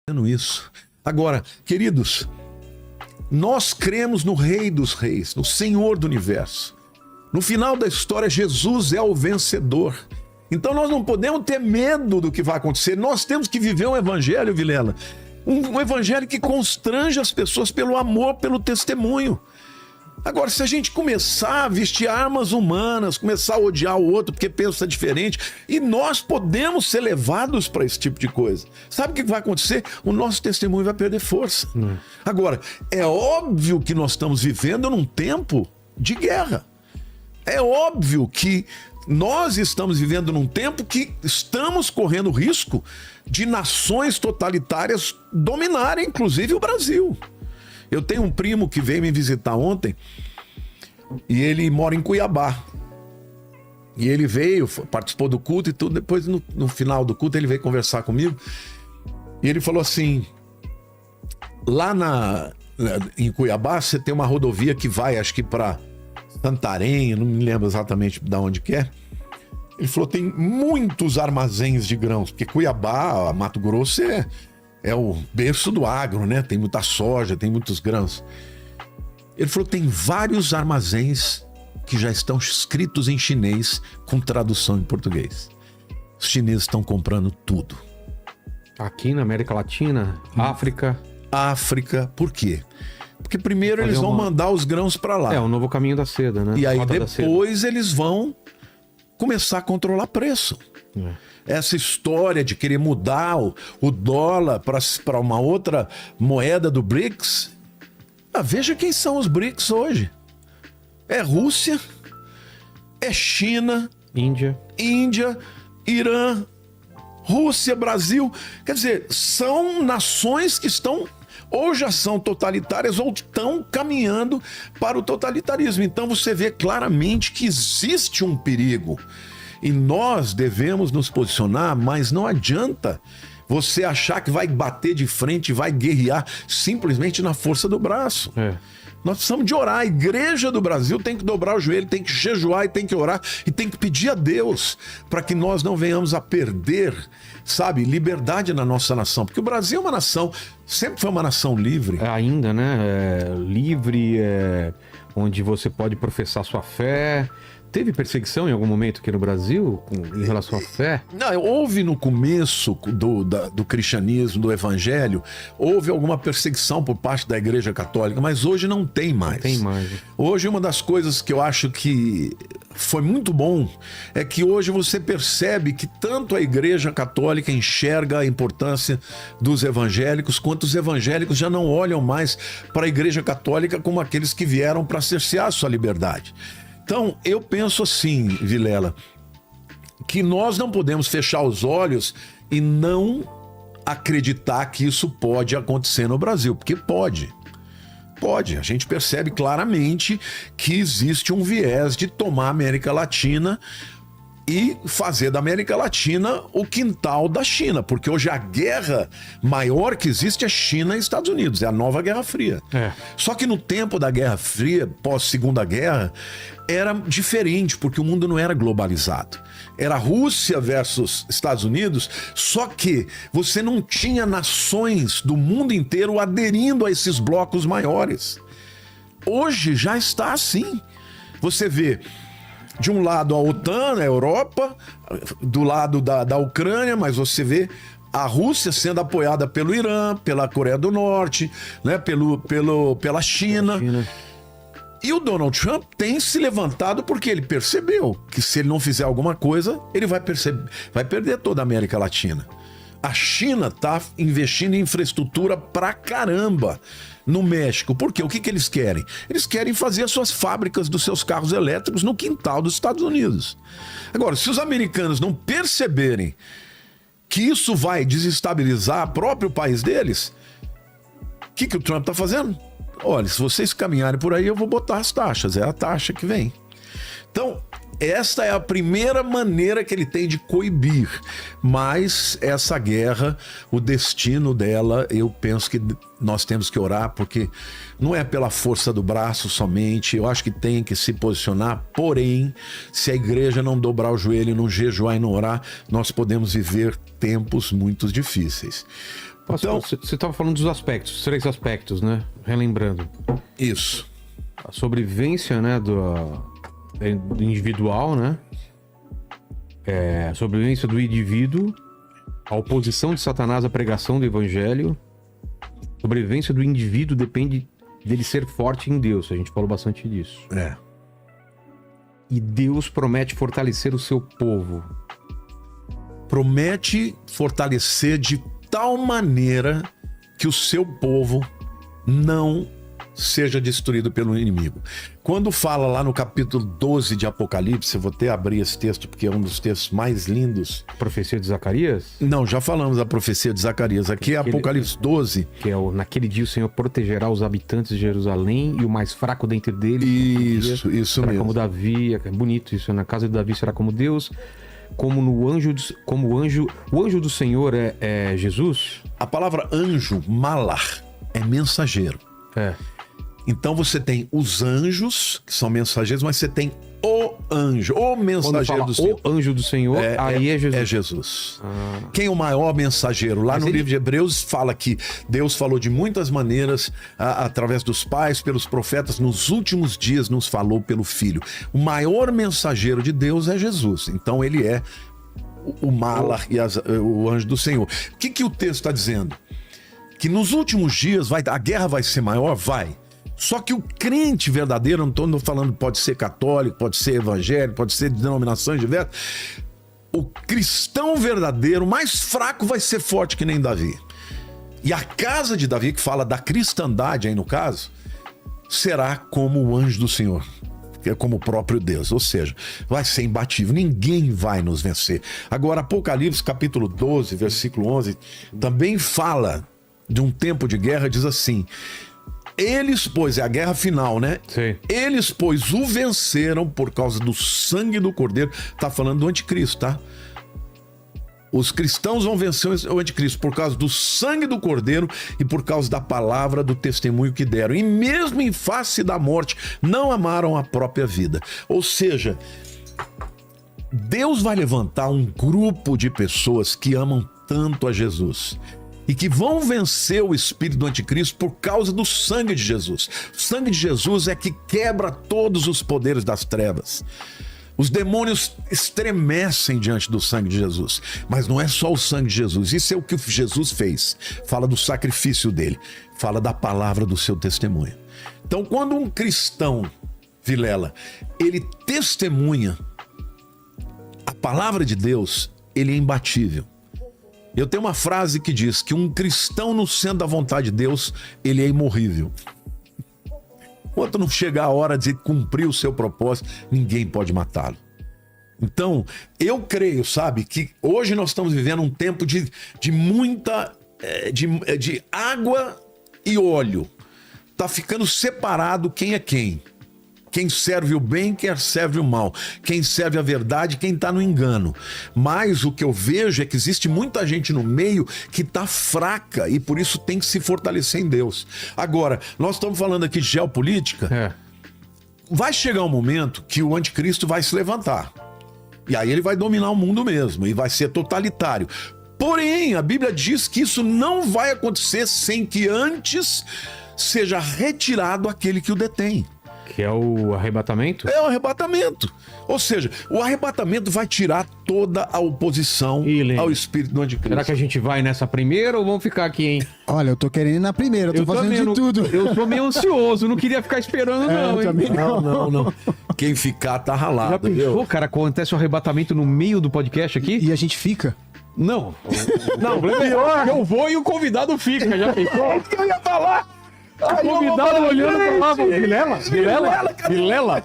Isso. Agora, queridos, nós cremos no Rei dos Reis, no Senhor do Universo. No final da história, Jesus é o vencedor. Então nós não podemos ter medo do que vai acontecer. Nós temos que viver um evangelho, Vilela. Um evangelho que constrange as pessoas pelo amor, pelo testemunho. Agora, se a gente começar a vestir armas humanas, começar a odiar o outro porque pensa diferente, e nós podemos ser levados para esse tipo de coisa. Sabe o que vai acontecer? O nosso testemunho vai perder força. Agora, é óbvio que nós estamos vivendo num tempo de guerra. É óbvio que nós estamos vivendo num tempo que estamos correndo risco de nações totalitárias dominarem, inclusive o Brasil. Eu tenho um primo que veio me visitar ontem e ele mora em Cuiabá. E ele veio, participou do culto e tudo. Depois, no final do culto, ele veio conversar comigo. E ele falou assim, lá em Cuiabá, você tem uma rodovia que vai, acho que para Santarém, não me lembro exatamente de onde que é. Ele falou, tem muitos armazéns de grãos, porque Cuiabá, Mato Grosso, é o berço do agro, né? Tem muita soja, tem muitos grãos. Ele falou, tem vários armazéns que já estão escritos em chinês com tradução em português. Os chineses estão comprando tudo. Aqui na América Latina, África. África, por quê? Porque primeiro eles vão mandar os grãos para lá. É, o novo caminho da seda, né? E aí depois eles vão começar a controlar preço. Essa história de querer mudar o dólar para uma outra moeda do BRICS. Veja quem são os BRICS hoje. É Rússia, é China, Índia, Irã, Rússia, Brasil. Quer dizer, são nações que estão ou já são totalitárias ou estão caminhando para o totalitarismo. Então você vê claramente que existe um perigo. E nós devemos nos posicionar, mas não adianta você achar que vai bater de frente, vai guerrear simplesmente na força do braço. Nós precisamos de orar. A igreja do Brasil tem que dobrar o joelho, tem que jejuar e tem que orar e tem que pedir a Deus para que nós não venhamos a perder, sabe, liberdade na nossa nação. Porque o Brasil é uma nação, sempre foi uma nação livre. Ainda, né? Livre, onde você pode professar sua fé. Teve perseguição em algum momento aqui no Brasil em relação à fé? Não, houve no começo do cristianismo, do evangelho, houve alguma perseguição por parte da Igreja Católica, mas hoje não tem mais. Não tem mais. Hoje uma das coisas que eu acho que foi muito bom é que hoje você percebe que tanto a Igreja Católica enxerga a importância dos evangélicos, quanto os evangélicos já não olham mais para a Igreja Católica como aqueles que vieram para cercear a sua liberdade. Então, eu penso assim, Vilela, que nós não podemos fechar os olhos e não acreditar que isso pode acontecer no Brasil, porque pode. Pode. A gente percebe claramente que existe um viés de tomar a América Latina e fazer da América Latina o quintal da China, porque hoje a guerra maior que existe é China e Estados Unidos, é a nova Guerra Fria. Só que no tempo da Guerra Fria, pós-Segunda Guerra, era diferente, porque o mundo não era globalizado. Era Rússia versus Estados Unidos, só que você não tinha nações do mundo inteiro aderindo a esses blocos maiores. Hoje já está assim. Você vê de um lado a OTAN, a Europa, do lado da Ucrânia, mas você vê a Rússia sendo apoiada pelo Irã, pela Coreia do Norte, né, pela China. E o Donald Trump tem se levantado porque ele percebeu que se ele não fizer alguma coisa, ele vai perder toda a América Latina. A China está investindo em infraestrutura pra caramba no México. Por quê? O que eles querem? Eles querem fazer as suas fábricas dos seus carros elétricos no quintal dos Estados Unidos. Agora, se os americanos não perceberem que isso vai desestabilizar o próprio país deles, o que o Trump está fazendo? Olha, se vocês caminharem por aí, eu vou botar as taxas. É a taxa que vem. Então, esta é a primeira maneira que ele tem de coibir. Mas essa guerra, o destino dela, eu penso que nós temos que orar, porque não é pela força do braço somente. Eu acho que tem que se posicionar. Porém, se a igreja não dobrar o joelho, não jejuar e não orar, nós podemos viver tempos muito difíceis. Então, você estava falando dos aspectos, 3 aspectos, né? Relembrando. isso. A sobrevivência, né, do individual, né? A sobrevivência do indivíduo, a oposição de Satanás à pregação do evangelho. A sobrevivência do indivíduo depende dele ser forte em Deus. A gente falou bastante disso. E Deus promete fortalecer o seu povo. Promete fortalecer de tal maneira que o seu povo não seja destruído pelo inimigo. Quando fala lá no capítulo 12 de Apocalipse, eu vou até abrir esse texto porque é um dos textos mais lindos. Profecia de Zacarias? Não, já falamos da profecia de Zacarias. Aqui é Apocalipse 12. Que é naquele dia o Senhor protegerá os habitantes de Jerusalém e o mais fraco dentre deles. Isso será mesmo. como Davi, é bonito isso, na casa de Davi será como Deus, o anjo do Senhor é Jesus. A palavra anjo, malar, é mensageiro. Então você tem os anjos, que são mensageiros, mas você tem o anjo, o mensageiro do Senhor. O anjo do Senhor, aí é Jesus. É Jesus. Quem é o maior mensageiro? Lá no livro de Hebreus fala que Deus falou de muitas maneiras, através dos pais, pelos profetas, nos últimos dias nos falou pelo Filho. O maior mensageiro de Deus é Jesus. Então ele é o Malar e o anjo do Senhor. O que o texto está dizendo? Que nos últimos dias a guerra vai ser maior? Vai. Só que o crente verdadeiro, não estou falando, pode ser católico, pode ser evangélico, pode ser de denominações diversas. O cristão verdadeiro, mais fraco, vai ser forte que nem Davi. E a casa de Davi, que fala da cristandade aí no caso, será como o anjo do Senhor, que é como o próprio Deus. Ou seja, vai ser imbatível, ninguém vai nos vencer. Agora, Apocalipse capítulo 12, versículo 11, também fala de um tempo de guerra, diz assim: eles, pois, é a guerra final, né? Sim. Eles, pois, o venceram por causa do sangue do Cordeiro. Tá falando do anticristo, tá? Os cristãos vão vencer o anticristo por causa do sangue do Cordeiro e por causa da palavra do testemunho que deram. E mesmo em face da morte, não amaram a própria vida. Ou seja, Deus vai levantar um grupo de pessoas que amam tanto a Jesus e que vão vencer o espírito do anticristo por causa do sangue de Jesus. O sangue de Jesus é que quebra todos os poderes das trevas. Os demônios estremecem diante do sangue de Jesus. Mas não é só o sangue de Jesus. Isso é o que Jesus fez. Fala do sacrifício dele. Fala da palavra do seu testemunho. Então, quando um cristão, Vilela, ele testemunha a palavra de Deus, ele é imbatível. Eu tenho uma frase que diz que um cristão no centro da vontade de Deus, ele é imorrível. Enquanto não chegar a hora de cumprir o seu propósito, ninguém pode matá-lo. Então, eu creio, sabe, que hoje nós estamos vivendo um tempo de muita de água e óleo. Tá ficando separado quem é quem. Quem serve o bem, quem serve o mal. Quem serve a verdade, quem está no engano. Mas o que eu vejo é que existe muita gente no meio que está fraca e por isso tem que se fortalecer em Deus. Agora, nós estamos falando aqui de geopolítica. Vai chegar um momento que o anticristo vai se levantar. E aí ele vai dominar o mundo mesmo e vai ser totalitário. Porém, a Bíblia diz que isso não vai acontecer sem que antes seja retirado aquele que o detém. Que é o arrebatamento? É o arrebatamento. Ou seja, o arrebatamento vai tirar toda a oposição ao espírito do anticristo. Será que a gente vai nessa primeira ou vamos ficar aqui, hein? Olha, eu tô querendo ir na primeira, eu tô fazendo de tudo. Eu tô meio ansioso, não queria ficar esperando não, hein? Também não. Quem ficar tá ralado. Já pensou, cara, acontece o arrebatamento no meio do podcast aqui? E a gente fica? Não. Não, o problema é eu vou e o convidado fica, já pensou? É isso que eu ia falar! O convidado olhando pra lá, Vilela?